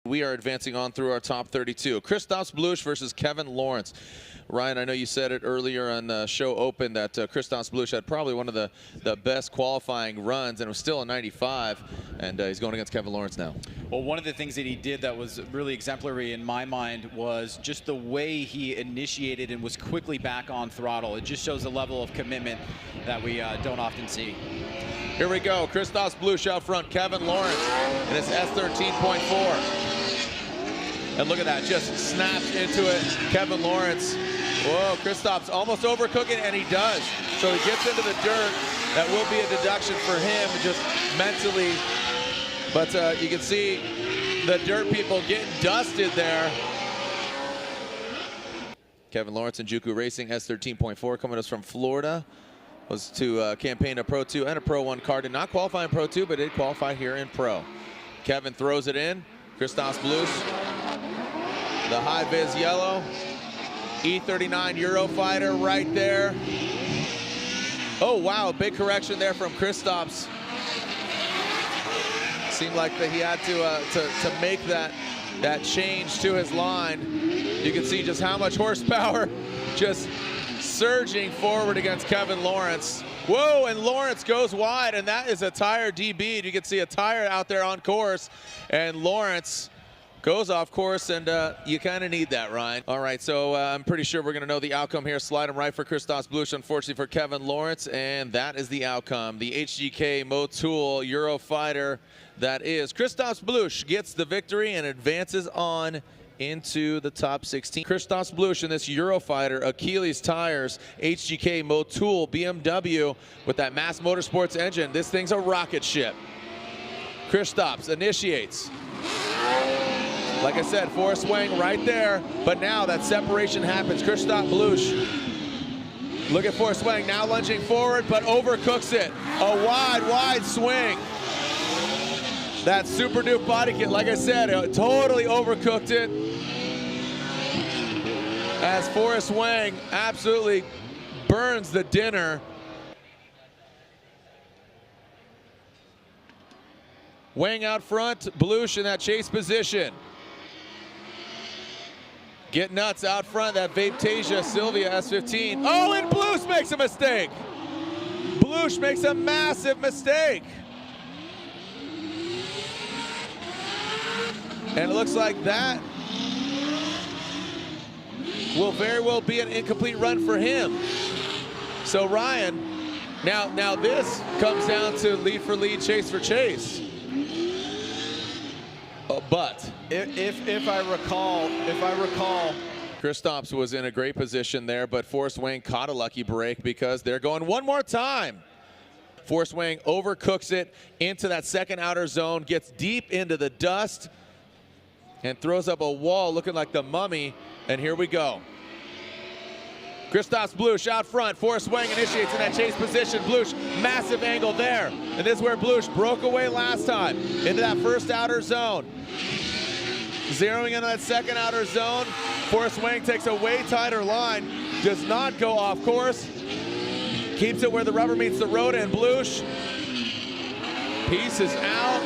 We are advancing on through our top 32. Kristaps Bluss versus Kevin Lawrence. Ryan, I know you said it earlier on the show open that Kristaps Bluss had probably one of the best qualifying runs, and it was still a 95, and he's going against Kevin Lawrence now. Well, one of the things that he did that was really exemplary in my mind was just the way he initiated and was quickly back on throttle. It just shows a level of commitment that we don't often see. Here we go. Kristaps Bluss out front. Kevin Lawrence in his S13.4. And look at that, just snaps into it. Kevin Lawrence. Whoa, Kristaps almost overcooking, and he does. So he gets into the dirt. That will be a deduction for him, just mentally. But you can see the dirt people getting dusted there. Kevin Lawrence and Juku Racing, S13.4, coming to us from Florida. Was to campaign a Pro 2 and a Pro 1 car. Did not qualify in Pro 2, but did qualify here in Pro. Kevin throws it in. Kristaps Bluss. The high-vis yellow. E39 Eurofighter right there. Oh, wow, big correction there from Kristaps. Seemed like that he had to make that change to his line. You can see just how much horsepower just surging forward against Kevin Lawrence. Whoa, and Lawrence goes wide, and that is a tire DB. You can see a tire out there on course, and Lawrence goes off course, and you kind of need that, Ryan. All right, so I'm pretty sure we're going to know the outcome here. Slide him right for Kristaps Bluss, unfortunately for Kevin Lawrence, and that is the outcome. The HGK Motul Eurofighter, that is. Kristaps Bluss gets the victory and advances on into the top 16. Kristaps Bluss in this Eurofighter, Achilles tires, HGK Motul BMW with that Mass Motorsports engine. This thing's a rocket ship. Kristaps initiates. Like I said, force swing right there, but now that separation happens. Kristaps Bluss, look at force swing, now lunging forward, but overcooks it. A wide swing. That Super Duke body kit, like I said, it totally overcooked it. As Forrest Wang absolutely burns the dinner. Wang out front, Bluss in that chase position. Get nuts out front, that Vaptasia Sylvia S15. Oh, and Bluss makes a mistake. Bluss makes a massive mistake. And it looks like that will very well be an incomplete run for him. So Ryan, now this comes down to lead for lead, chase for chase. But if I recall, Kristaps was in a great position there, but Forrest Wang caught a lucky break because they're going one more time. Forrest Wang overcooks it into that second outer zone, gets deep into the dust, and throws up a wall looking like the mummy. And here we go. Kristaps Bluss out front. Forrest Wang initiates in that chase position. Bluss, massive angle there. And this is where Bluss broke away last time into that first outer zone. Zeroing into that second outer zone. Forrest Wang takes a way tighter line. Does not go off course. Keeps it where the rubber meets the road, and Bluss pieces out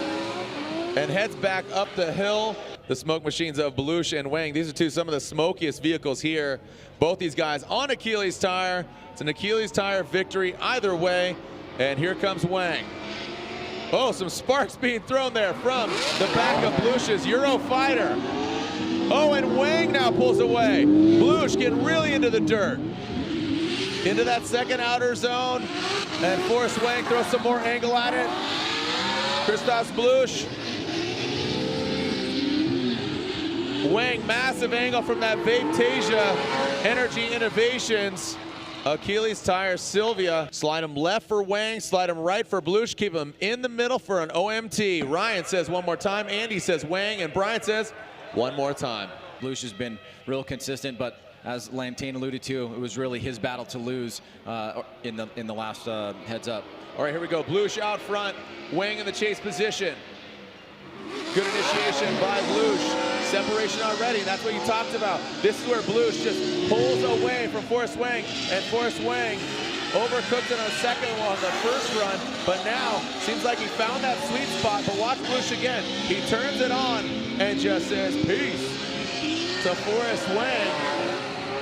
and heads back up the hill. The smoke machines of Bluss and Wang. These are some of the smokiest vehicles here. Both these guys on Achilles tire. It's an Achilles tire victory either way. And here comes Wang. Oh, some sparks being thrown there from the back of Bluss's Eurofighter. Oh, and Wang now pulls away. Bluss getting really into the dirt. Into that second outer zone. And Forrest Wang throws some more angle at it. Kristaps Bluss. Wang, massive angle from that Vaptasia Energy Innovations. Achilles tire Sylvia. Slide him left for Wang, slide him right for Bluss, keep him in the middle for an OMT. Ryan says one more time, Andy says Wang, and Brian says one more time. Bluss has been real consistent, but as Lantane alluded to, it was really his battle to lose in the last heads up. All right, here we go. Bluss out front, Wang in the chase position. Good initiation by Bluss. Separation already, and that's what you talked about. This is where Bluss just pulls away from Forrest Wang, and Forrest Wang overcooked it on the second one, on the first run, but now seems like he found that sweet spot. But watch Bluss again. He turns it on, and just says peace to Forrest Wang.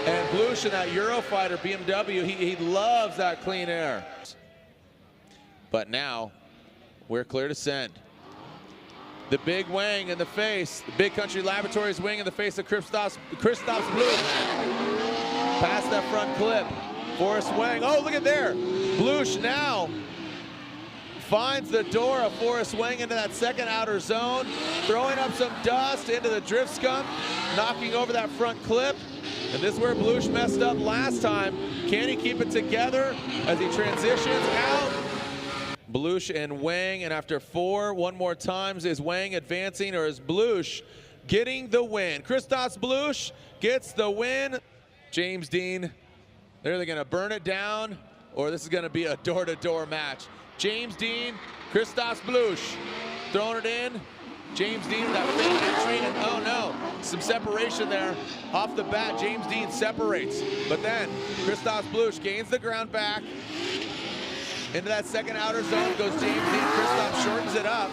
And Bluss in that Eurofighter BMW, he loves that clean air. But now, we're clear to send. The big Wang in the face, the Big Country Laboratories wing in the face of Kristaps Bluss. Past that front clip. Forrest Wang, oh, look at there. Bluss now finds the door of Forrest Wang into that second outer zone, throwing up some dust into the drift scum, knocking over that front clip. And this is where Bluss messed up last time. Can he keep it together as he transitions out? Bluss and Wang, and after 4, one more times, is Wang advancing or is Bluss getting the win? Kristaps Bluss gets the win. James Dean, they're either gonna burn it down or this is gonna be a door-to-door match. James Dean, Kristaps Bluss throwing it in. James Dean with that fake entry, and oh no, some separation there. Off the bat, James Dean separates. But then Kristaps Bluss gains the ground back. Into that second outer zone goes James Dean. Kristaps shortens it up.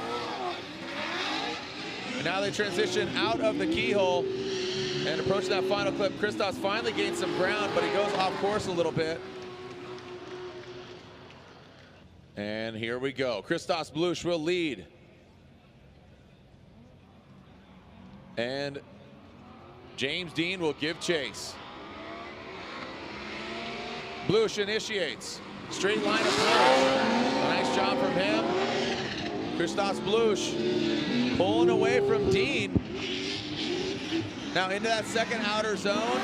And now they transition out of the keyhole and approach that final clip. Kristaps finally gains some ground, but he goes off course a little bit. And here we go. Kristaps Bluss will lead. And James Dean will give chase. Bluss initiates. Straight line approach. Nice job from him. Kristaps Bluss pulling away from Dean. Now into that second outer zone.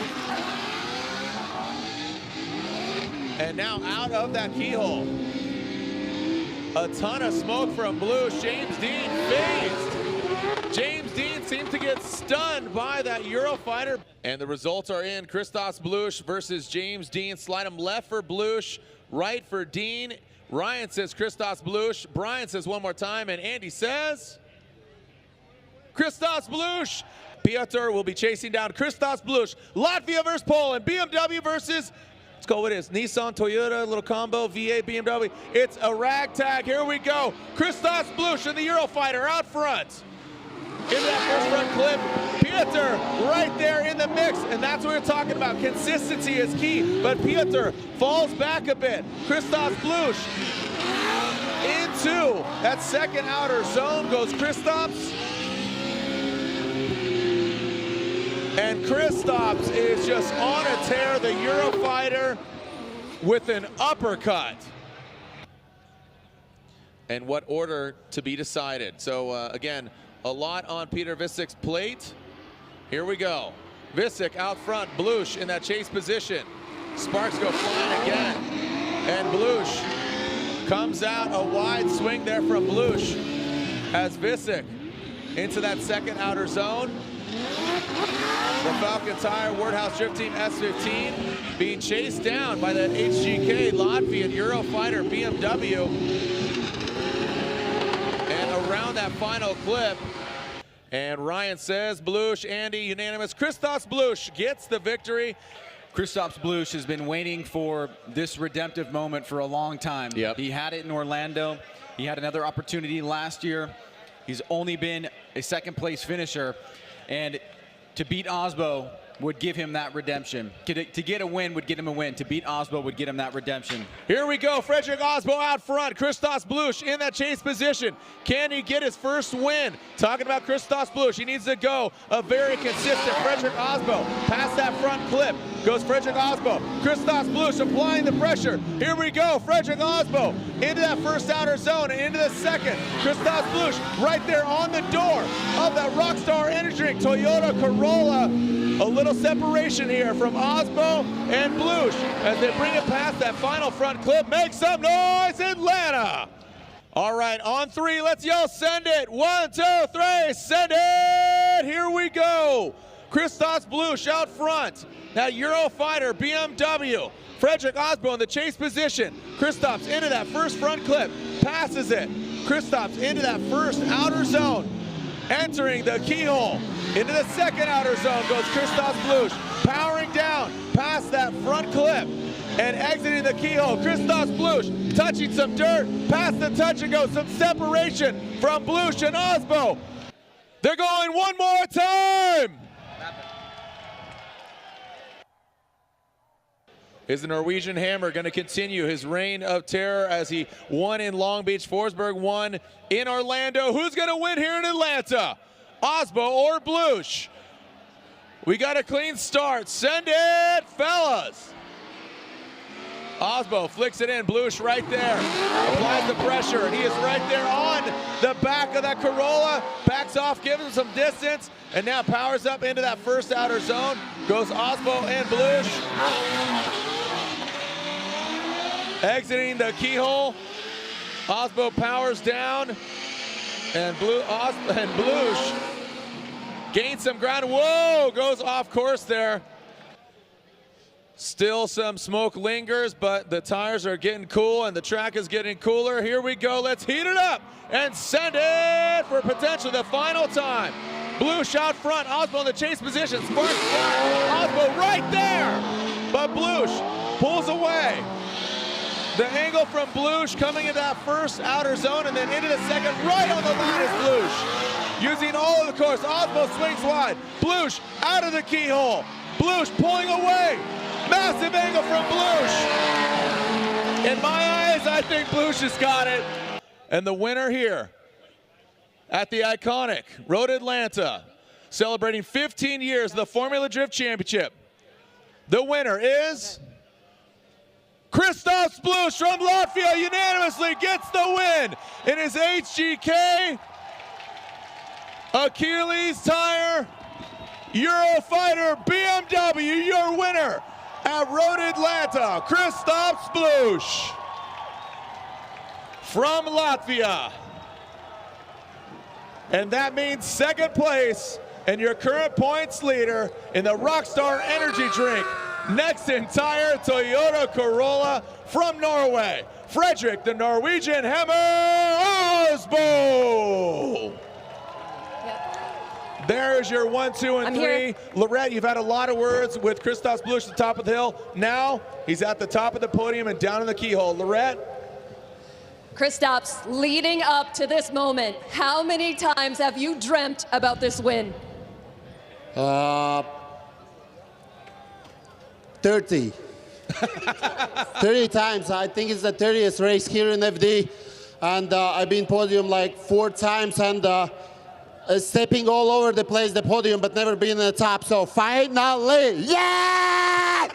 And now out of that keyhole. A ton of smoke from Bluss. James Dean phased. James Dean seems to get stunned by that Eurofighter. And the results are in. Kristaps Bluss versus James Dean. Slide him left for Bluss, right for Dean. Ryan says Kristaps Bluss. Brian says one more time. And Andy says Kristaps Bluss. Piotr will be chasing down Kristaps Bluss. Latvia versus Poland. BMW versus, let's go with this, Nissan, Toyota, little combo, V8, BMW. It's a ragtag. Here we go. Kristaps Bluss in the Eurofighter out front. Into that first front clip. Piotr right there in the mix, and that's what we're talking about. Consistency is key, but Piotr falls back a bit. Kristaps Bluss into that second outer zone goes Kristaps. And Kristaps is just on a tear, the Eurofighter with an uppercut. And what order to be decided. So again, a lot on Peter Visic's plate. Here we go. Visic out front, Bluss in that chase position. Sparks go flying again. And Bluss comes out, a wide swing there from Bluss as Visic into that second outer zone. The Falcon Tire Wardhouse Drift Team S15 being chased down by that HGK Latvian Eurofighter BMW. And around that final clip, and Ryan says Bluss, Andy, unanimous. Kristaps Bluss gets the victory. Kristaps Bluss has been waiting for this redemptive moment for a long time. Yep. He had it in Orlando. He had another opportunity last year. He's only been a second place finisher. And to beat Osbo would give him that redemption. To get a win would get him a win. To beat Osbo would get him that redemption. Here we go, Frederick Osbo out front. Kristaps Bluss in that chase position. Can he get his first win? Talking about Kristaps Bluss, he needs to go a very consistent Frederick Osbo. Past that front clip goes Frederick Osbo. Kristaps Bluss applying the pressure. Here we go, Frederick Osbo into that first outer zone and into the second. Kristaps Bluss right there on the door of that Rockstar Energy Drink Toyota Corolla. A little separation here from Osbo and Bluss as they bring it past that final front clip. Make some noise, Atlanta! All right, on 3, let's yell, send it. 1, 2, 3, send it! Here we go. Kristaps Bluss out front. That Eurofighter BMW. Frederick Osbo in the chase position. Kristaps into that first front clip. Passes it. Kristaps into that first outer zone. Entering the keyhole. Into the second outer zone goes Kristaps Bluss. Powering down past that front clip. And exiting the keyhole. Kristaps Bluss touching some dirt. Past the touch and go. Some separation from Bluss and Osbo. They're going one more time. Is the Norwegian Hammer going to continue his reign of terror as he won in Long Beach, Forsberg won in Orlando? Who's going to win here in Atlanta? Osbo or Bluss? We got a clean start. Send it, fellas. Osbo flicks it in. Bluss right there. Applies the pressure, and he is right there on the back of that Corolla. Backs off, gives him some distance, and now powers up into that first outer zone. Goes Osbo and Bluss. Exiting the keyhole. Osbo powers down, and Bluss gains some ground. Whoa, goes off course there. Still some smoke lingers, but the tires are getting cool and the track is getting cooler. Here we go, let's heat it up and send it for potentially the final time. Bluss out front, Osbo in the chase position. Sparks Osbo right there, but Bluss pulls away. The angle from Bluss coming into that first outer zone and then into the second, right on the line is Bluss. Using all of the course, Osbo swings wide. Bluss out of the keyhole. Bluss pulling away. Massive angle from Bluss. In my eyes, I think Bluss has got it. And the winner here at the iconic Road Atlanta, celebrating 15 years of the Formula Drift Championship. The winner is Kristaps Bluss from Latvia, unanimously gets the win in his HGK Achilles tire Eurofighter BMW, your winner at Road Atlanta, Kristaps Bluss from Latvia. And that means second place and your current points leader in the Rockstar Energy Drink Next entire Toyota Corolla from Norway, Fredrik the Norwegian Hammer Osbo. There's your 1, 2, and 3. Lorette, you've had a lot of words with Kristaps Bluss at the top of the hill. Now he's at the top of the podium and down in the keyhole. Lorette? Kristaps, leading up to this moment, how many times have you dreamt about this win? 30. 30 times. I think it's the 30th race here in FD. And I've been podium like 4 times and stepping all over the place, the podium, but never been in the top. So finally, yeah!